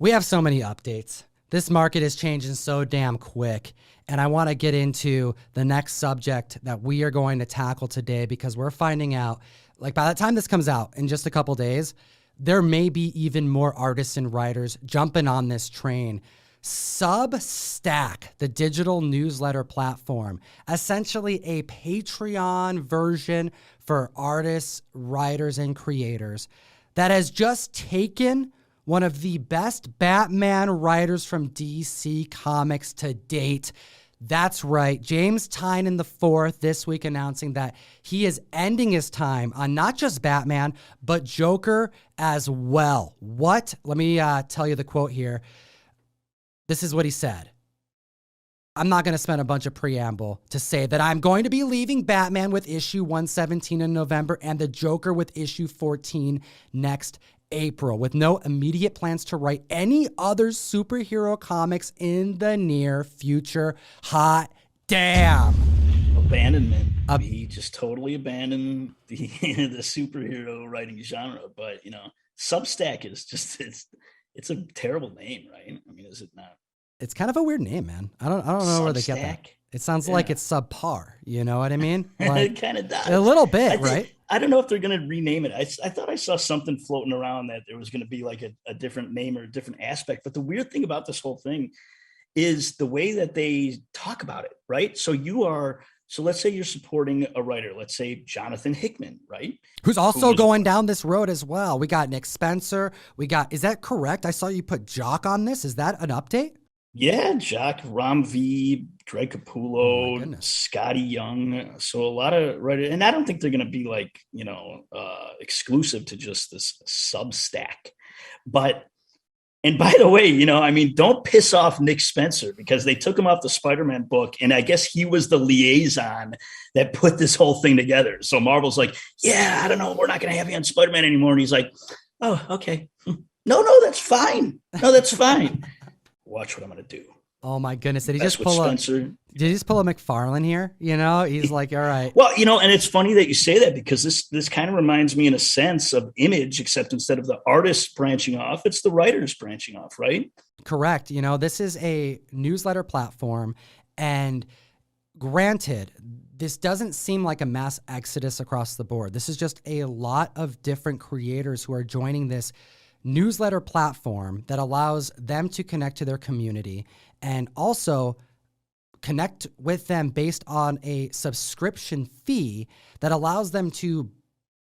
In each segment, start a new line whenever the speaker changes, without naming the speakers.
We have so many updates. This market is changing so damn quick. And I want to get into the next subject that we are going to tackle today because we're finding out, like by the time this comes out in just a couple days, there may be even more artists and writers jumping on this train. Substack, the digital newsletter platform, essentially a Patreon version for artists, writers, and creators that has just taken one of the best Batman writers from DC Comics to date. That's right, James Tynion IV this week announcing that he is ending his time on not just Batman, but Joker as well. What? Let me tell you the quote here. This is what he said. I'm not going to spend a bunch of preamble to say that I'm going to be leaving Batman with issue 117 in November and the Joker with issue 14 next April, with no immediate plans to write any other superhero comics in the near future. Hot damn.
Abandonment. He just totally abandoned the superhero writing genre. But, Substack is just, it's a terrible name, right? I mean, is it not?
It's kind of a weird name, man. I don't know where they get that. It sounds like it's subpar. You know what I mean? Like,
it kind of does.
A little bit, right?
I don't know if they're going to rename it. I thought I saw something floating around that there was going to be like a different name or a different aspect. But the weird thing about this whole thing is the way that they talk about it, right? So let's say you're supporting a writer, let's say Jonathan Hickman, right?
Who's also going down this road as well. We got Nick Spencer. Is that correct? I saw you put Jock on this. Is that an update?
Yeah, Jock, Ram V, Greg Capullo, Scotty Young. So a lot of writers, and I don't think they're going to be like, exclusive to just this Substack. And by the way, don't piss off Nick Spencer because they took him off the Spider-Man book. And I guess he was the liaison that put this whole thing together. So Marvel's like, yeah, I don't know. We're not going to have you on Spider-Man anymore. And he's like, oh, okay. No, that's fine. No, that's fine. Watch what I'm going to do.
Oh my goodness. Did he just pull a McFarlane here? He's like, all right.
Well, and it's funny that you say that because this kind of reminds me in a sense of Image, except instead of the artists branching off, it's the writers branching off, right?
Correct. This is a newsletter platform, and granted, this doesn't seem like a mass exodus across the board. This is just a lot of different creators who are joining this newsletter platform that allows them to connect to their community and also connect with them based on a subscription fee that allows them to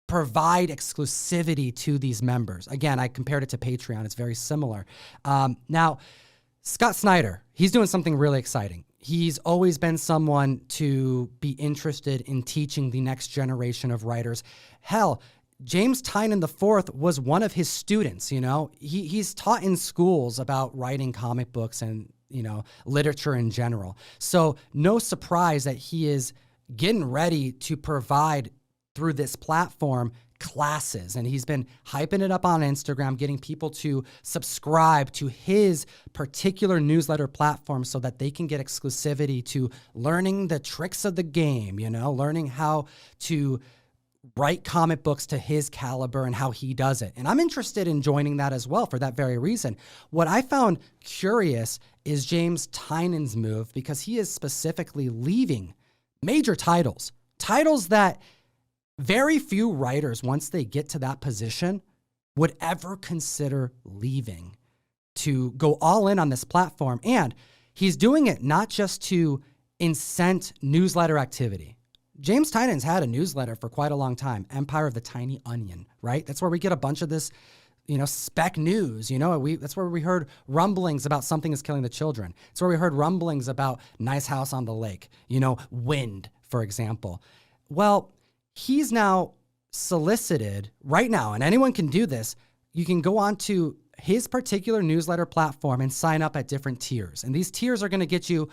provide exclusivity to these members. Again, I compared it to Patreon. It's very similar. Now, Scott Snyder, he's doing something really exciting. He's always been someone to be interested in teaching the next generation of writers. Hell, James Tynion IV was one of his students. He's taught in schools about writing comic books and, literature in general. So no surprise that he is getting ready to provide through this platform classes. And he's been hyping it up on Instagram, getting people to subscribe to his particular newsletter platform so that they can get exclusivity to learning the tricks of the game, learning how to write comic books to his caliber and how he does it. And I'm interested in joining that as well for that very reason. What I found curious is James Tynion's move because he is specifically leaving major titles that very few writers, once they get to that position, would ever consider leaving to go all in on this platform. And he's doing it not just to incent newsletter activity. James Tynion's had a newsletter for quite a long time, Empire of the Tiny Onion, right? That's where we get a bunch of this, spec news. That's where we heard rumblings about Something is Killing the Children. It's where we heard rumblings about Nice House on the Lake, Wind, for example. Well, he's now solicited right now, and anyone can do this. You can go on to his particular newsletter platform and sign up at different tiers. And these tiers are going to get you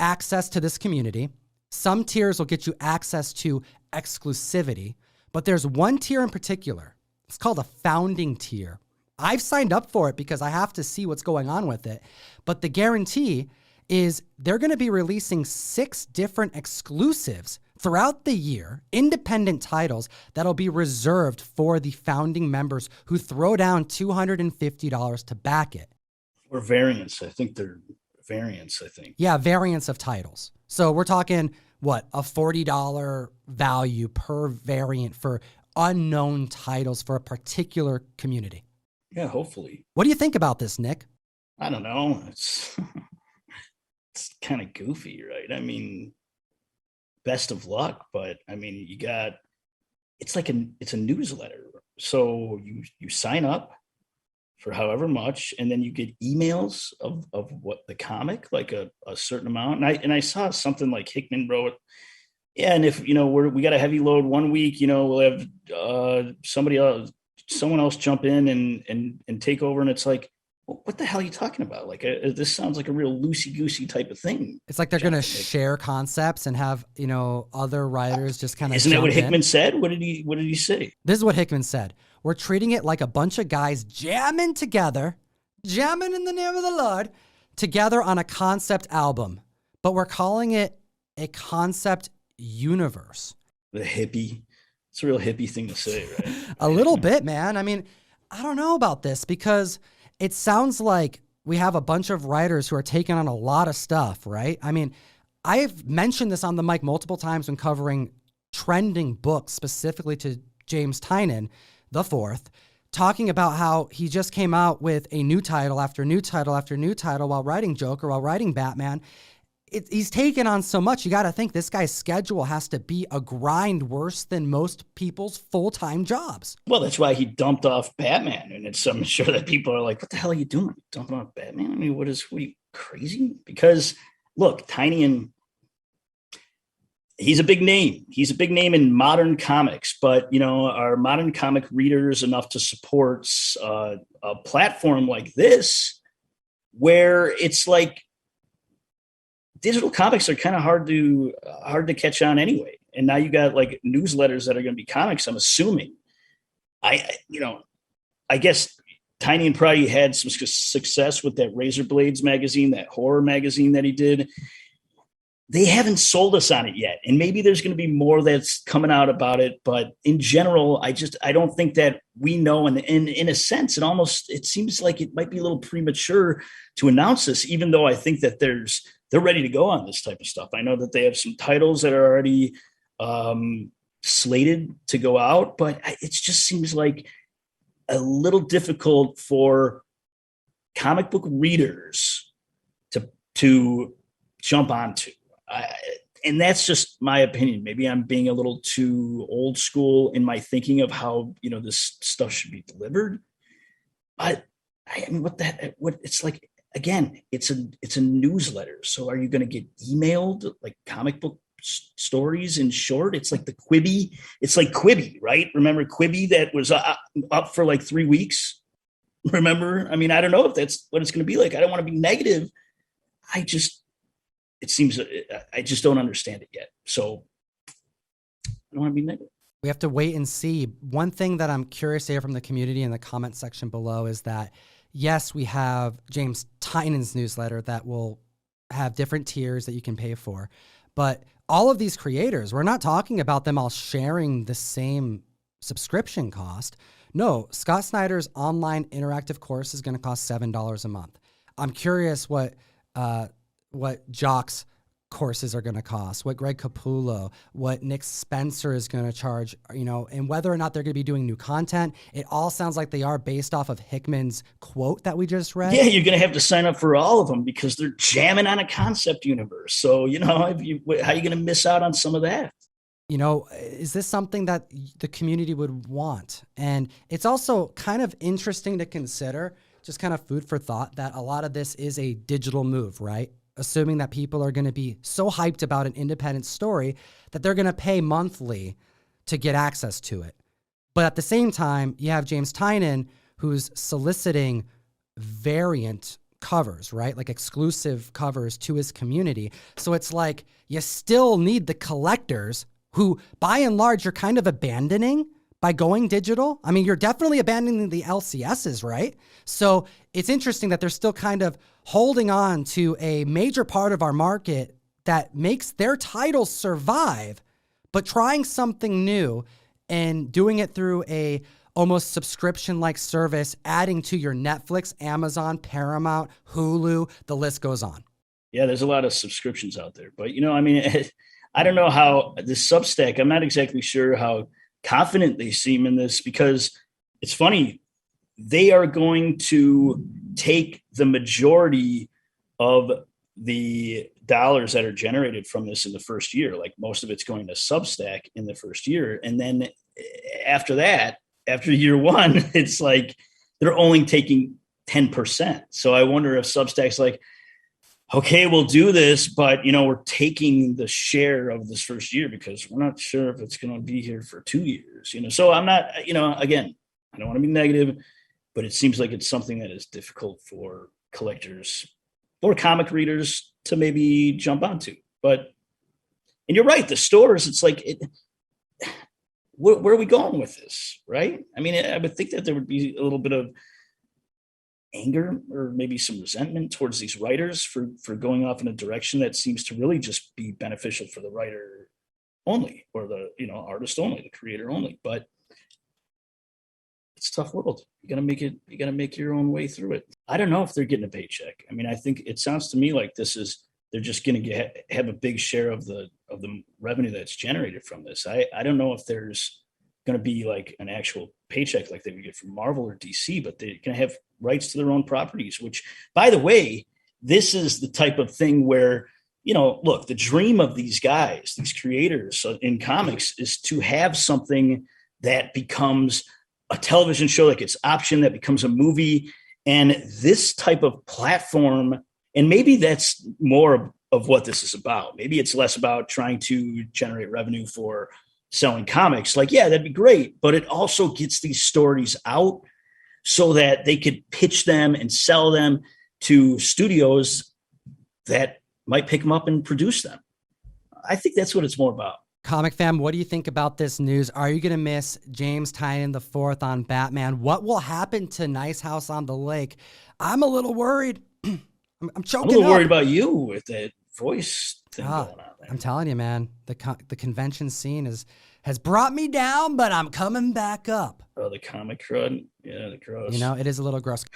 access to this community. Some tiers will get you access to exclusivity, but there's one tier in particular. It's called a founding tier. I've signed up for it because I have to see what's going on with it. But the guarantee is they're going to be releasing 6 different exclusives throughout the year, independent titles that'll be reserved for the founding members who throw down $250 to back it.
Or variants. I think they're variants, I think.
Yeah, variants of titles. So we're talking, what, a $40 value per variant for unknown titles for a particular community.
Yeah, hopefully.
What do you think about this, Nick?
I don't know. It's kind of goofy, right? I mean, best of luck, but I mean, it's a newsletter. So you sign up for however much, and then you get emails of what the comic, like a certain amount. And I saw something like Hickman wrote, yeah, and if we got a heavy load one week, we'll have someone else jump in and take over, and it's like, what the hell are you talking about? Like, this sounds like a real loosey-goosey type of thing.
It's like they're going to share concepts and have, other writers just kind of.
Isn't that what Hickman said? What did he say?
This is what Hickman said. We're treating it like a bunch of guys jamming in the name of the Lord, together on a concept album, but we're calling it a concept universe.
The hippie. It's a real hippie thing to say, right?
A little bit, man. I mean, I don't know about this because it sounds like we have a bunch of writers who are taking on a lot of stuff, right? I mean, I've mentioned this on the mic multiple times when covering trending books, specifically to James Tynion, the fourth, talking about how he just came out with a new title after new title after new title while writing Joker, while writing Batman. He's taken on so much. You got to think this guy's schedule has to be a grind worse than most people's full-time jobs.
Well, that's why he dumped off Batman. And I'm sure that people are like, what the hell are you doing? Dumping off Batman? I mean, what are you, crazy? Because look, Tynion, he's a big name. He's a big name in modern comics, but are modern comic readers enough to support a platform like this, where it's like, digital comics are kind of hard to catch on anyway. And now you got like newsletters that are going to be comics, I'm assuming. I guess Tynion probably had some success with that Razor Blades magazine, that horror magazine that he did. They haven't sold us on it yet. And maybe there's going to be more that's coming out about it. But in general, I don't think that we know. And in a sense, it seems like it might be a little premature to announce this, even though I think that they're ready to go on this type of stuff. I know that they have some titles that are already slated to go out, but it just seems like a little difficult for comic book readers to jump onto. And that's just my opinion. Maybe I'm being a little too old school in my thinking of how, this stuff should be delivered. But I mean, what it's like, again, it's a newsletter. So are you going to get emailed like comic book stories in short? It's like the Quibi. It's like Quibi, right? Remember Quibi that was up for like 3 weeks? Remember? I mean, I don't know if that's what it's going to be like. I don't want to be negative. It seems I just don't understand it yet. So I don't want to be negative.
We have to wait and see. One thing that I'm curious to hear from the community in the comment section below is that, yes, we have James Tynion's newsletter that will have different tiers that you can pay for. But all of these creators, we're not talking about them all sharing the same subscription cost. No, Scott Snyder's online interactive course is going to cost $7 a month. I'm curious what Jock's courses are going to cost, what Greg Capullo, what Nick Spencer is going to charge, and whether or not they're going to be doing new content. It all sounds like they are based off of Hickman's quote that we just read.
Yeah, you're going to have to sign up for all of them because they're jamming on a concept universe. So, how are you going to miss out on some of that?
Is this something that the community would want? And it's also kind of interesting to consider, just kind of food for thought, that a lot of this is a digital move, right? Assuming that people are going to be so hyped about an independent story that they're going to pay monthly to get access to it. But at the same time, you have James Tynion, who's soliciting variant covers, right? Like exclusive covers to his community. So it's like you still need the collectors who, by and large, you're kind of abandoning by going digital. I mean, you're definitely abandoning the LCSs, right? So it's interesting that they're still kind of holding on to a major part of our market that makes their titles survive, but trying something new and doing it through a almost subscription-like service, adding to your Netflix, Amazon, Paramount, Hulu, the list goes on.
Yeah, there's a lot of subscriptions out there. But, I mean, I don't know how the Substack, I'm not exactly sure how confident they seem in this, because it's funny. They are going to take the majority of the dollars that are generated from this in the first year. Like, most of it's going to Substack in the first year. And then after that, after year one, it's like they're only taking 10%. So I wonder if Substack's like, okay, we'll do this, but we're taking the share of this first year because we're not sure if it's going to be here for 2 years. So I'm not, again, I don't want to be negative, but it seems like it's something that is difficult for collectors or comic readers to maybe jump onto. And you're right, the stores, it's like, where are we going with this, right? I mean, I would think that there would be a little bit of anger or maybe some resentment towards these writers for going off in a direction that seems to really just be beneficial for the writer only, or the artist only, the creator only. But it's a tough world. You gotta make your own way through it. I don't know if they're getting a paycheck. I mean, I think it sounds to me like they're just gonna have a big share of the revenue that's generated from this. I don't know if there's going to be like an actual paycheck like they would get from Marvel or DC, but they're going to have rights to their own properties, which, by the way, this is the type of thing where, look, the dream of these guys, these creators in comics, is to have something that becomes a television show that gets optioned, that becomes a movie. And this type of platform, and maybe that's more of what this is about. Maybe it's less about trying to generate revenue for selling comics. Like, yeah, that'd be great. But it also gets these stories out so that they could pitch them and sell them to studios that might pick them up and produce them. I think that's what it's more about.
Comic fam, what do you think about this news? Are you going to miss James Tynion IV on Batman? What will happen to Nice House on the Lake? I'm a little worried. I'm choking
I'm a little
up.
worried about you with that voice thing going on there.
I'm telling you, man, the convention scene has brought me down, but I'm coming back up.
Oh, the comic crud. Yeah, the gross.
It is a little gross.